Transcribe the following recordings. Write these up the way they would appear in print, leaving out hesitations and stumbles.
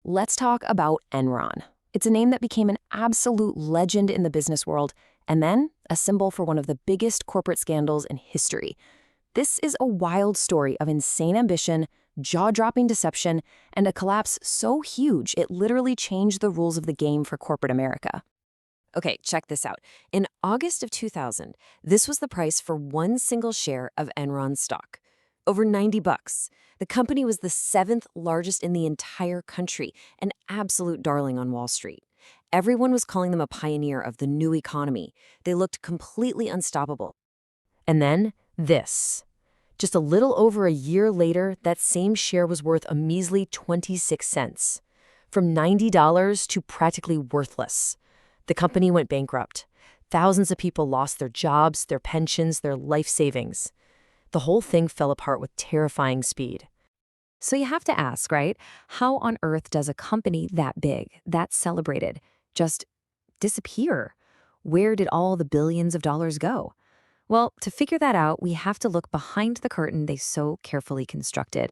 let's talk about Enron. It's a name that became an absolute legend in the business world, and then a symbol for one of the biggest corporate scandals in history. This is a wild story of insane ambition, jaw-dropping deception, and a collapse so huge it literally changed the rules of the game for corporate America. Okay, check this out. In August of 2000, this was the price for one single share of Enron stock. Over $90. The company was the seventh largest in the entire country, an absolute darling on Wall Street. Everyone was calling them a pioneer of the new economy. They looked completely unstoppable. And then this. Just a little over a year later, that same share was worth a measly 26 cents. From $90 to practically worthless. The company went bankrupt. Thousands of people lost their jobs, their pensions, their life savings. The whole thing fell apart with terrifying speed. So you have to ask, right? How on earth does a company that big, that celebrated, just disappear? Where did all the billions of dollars go? Well, to figure that out, we have to look behind the curtain they so carefully constructed.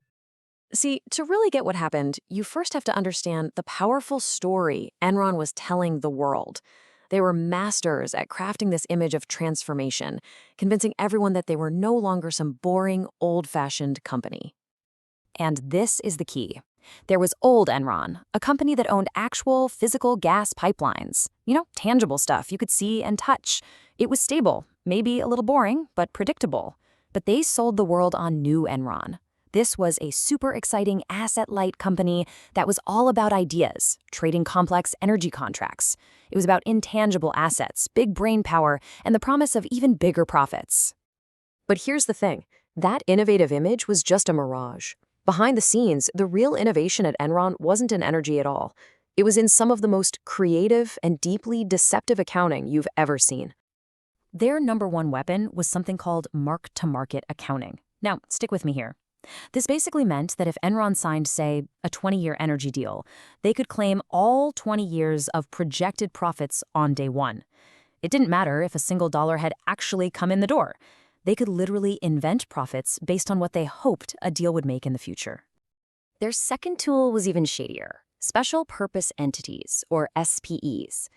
See, to really get what happened, you first have to understand the powerful story Enron was telling the world. They were masters at crafting this image of transformation, convincing everyone that they were no longer some boring, old-fashioned company. And this is the key. There was old Enron, a company that owned actual physical gas pipelines. Tangible stuff you could see and touch. It was stable, maybe a little boring, but predictable. But they sold the world on new Enron. This was a super exciting asset-light company that was all about ideas, trading complex energy contracts. It was about intangible assets, big brain power, and the promise of even bigger profits. But here's the thing. That innovative image was just a mirage. Behind the scenes, the real innovation at Enron wasn't in energy at all. It was in some of the most creative and deeply deceptive accounting you've ever seen. Their number one weapon was something called mark-to-market accounting. Now, stick with me here. This basically meant that if Enron signed, say, a 20-year energy deal, they could claim all 20 years of projected profits on day one. It didn't matter if a single dollar had actually come in the door. They could literally invent profits based on what they hoped a deal would make in the future. Their second tool was even shadier: special purpose entities, or SPEs.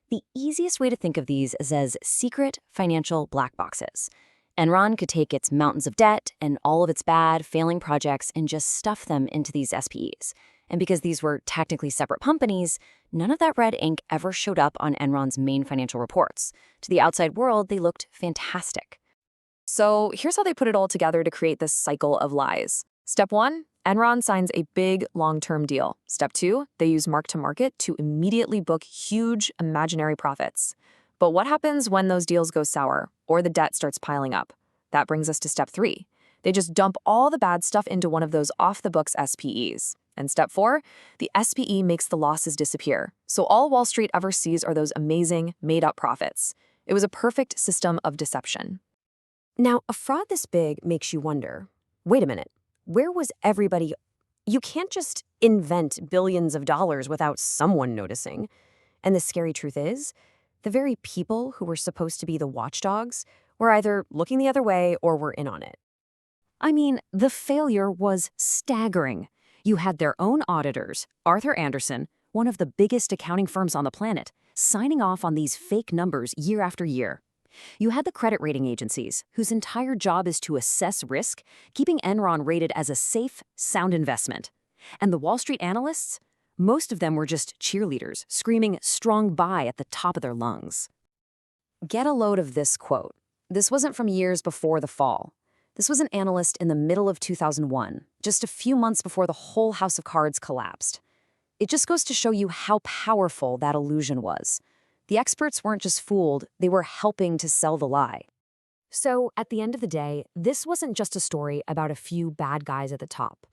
The easiest way to think of these is as secret financial black boxes. Enron could take its mountains of debt and all of its bad, failing projects and just stuff them into these SPEs. And because these were technically separate companies, none of that red ink ever showed up on Enron's main financial reports. To the outside world, they looked fantastic. So here's how they put it all together to create this cycle of lies. Step 1, Enron signs a big long-term deal. Step 2, they use mark-to-market to immediately book huge imaginary profits. But what happens when those deals go sour or the debt starts piling up? That brings us to step 3. They just dump all the bad stuff into one of those off-the-books SPEs. And step 4, the SPE makes the losses disappear. So all Wall Street ever sees are those amazing, made-up profits. It was a perfect system of deception. Now, a fraud this big makes you wonder, wait a minute, where was everybody? You can't just invent billions of dollars without someone noticing. And the scary truth is, the very people who were supposed to be the watchdogs were either looking the other way or were in on it. I mean, the failure was staggering. You had their own auditors, Arthur Andersen, one of the biggest accounting firms on the planet, signing off on these fake numbers year after year. You had the credit rating agencies, whose entire job is to assess risk, keeping Enron rated as a safe, sound investment. And the Wall Street analysts? Most of them were just cheerleaders, screaming strong buy at the top of their lungs. Get a load of this quote. This wasn't from years before the fall. This was an analyst in the middle of 2001, just a few months before the whole house of cards collapsed. It just goes to show you how powerful that illusion was. The experts weren't just fooled, they were helping to sell the lie. So, at the end of the day, this wasn't just a story about a few bad guys at the top.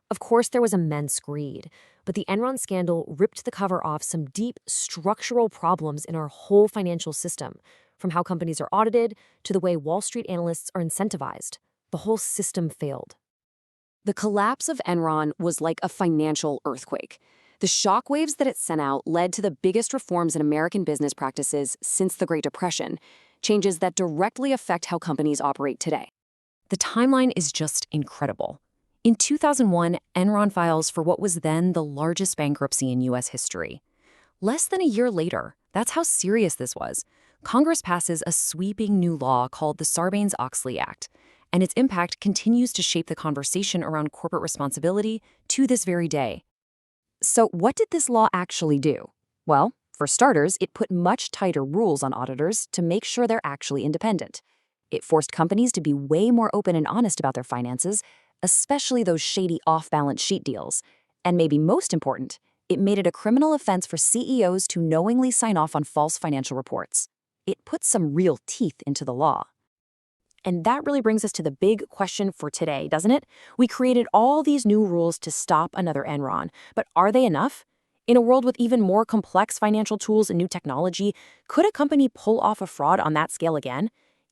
Of course, there was immense greed, but the Enron scandal ripped the cover off some deep structural problems in our whole financial system, from how companies are audited to the way Wall Street analysts are incentivized. The whole system failed. The collapse of Enron was like a financial earthquake. The shockwaves that it sent out led to the biggest reforms in American business practices since the Great Depression, changes that directly affect how companies operate today. The timeline is just incredible. In 2001, Enron files for what was then the largest bankruptcy in U.S. history. Less than a year later, that's how serious this was, Congress passes a sweeping new law called the Sarbanes-Oxley Act, and its impact continues to shape the conversation around corporate responsibility to this very day. So what did this law actually do? Well, for starters, it put much tighter rules on auditors to make sure they're actually independent. It forced companies to be way more open and honest about their finances, especially those shady off-balance sheet deals. And maybe most important, it made it a criminal offense for CEOs to knowingly sign off on false financial reports. It put some real teeth into the law. And that really brings us to the big question for today, doesn't it? We created all these new rules to stop another Enron, but are they enough? In a world with even more complex financial tools and new technology, could a company pull off a fraud on that scale again?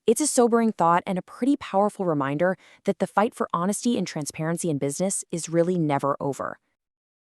It's a sobering thought and a pretty powerful reminder that the fight for honesty and transparency in business is really never over.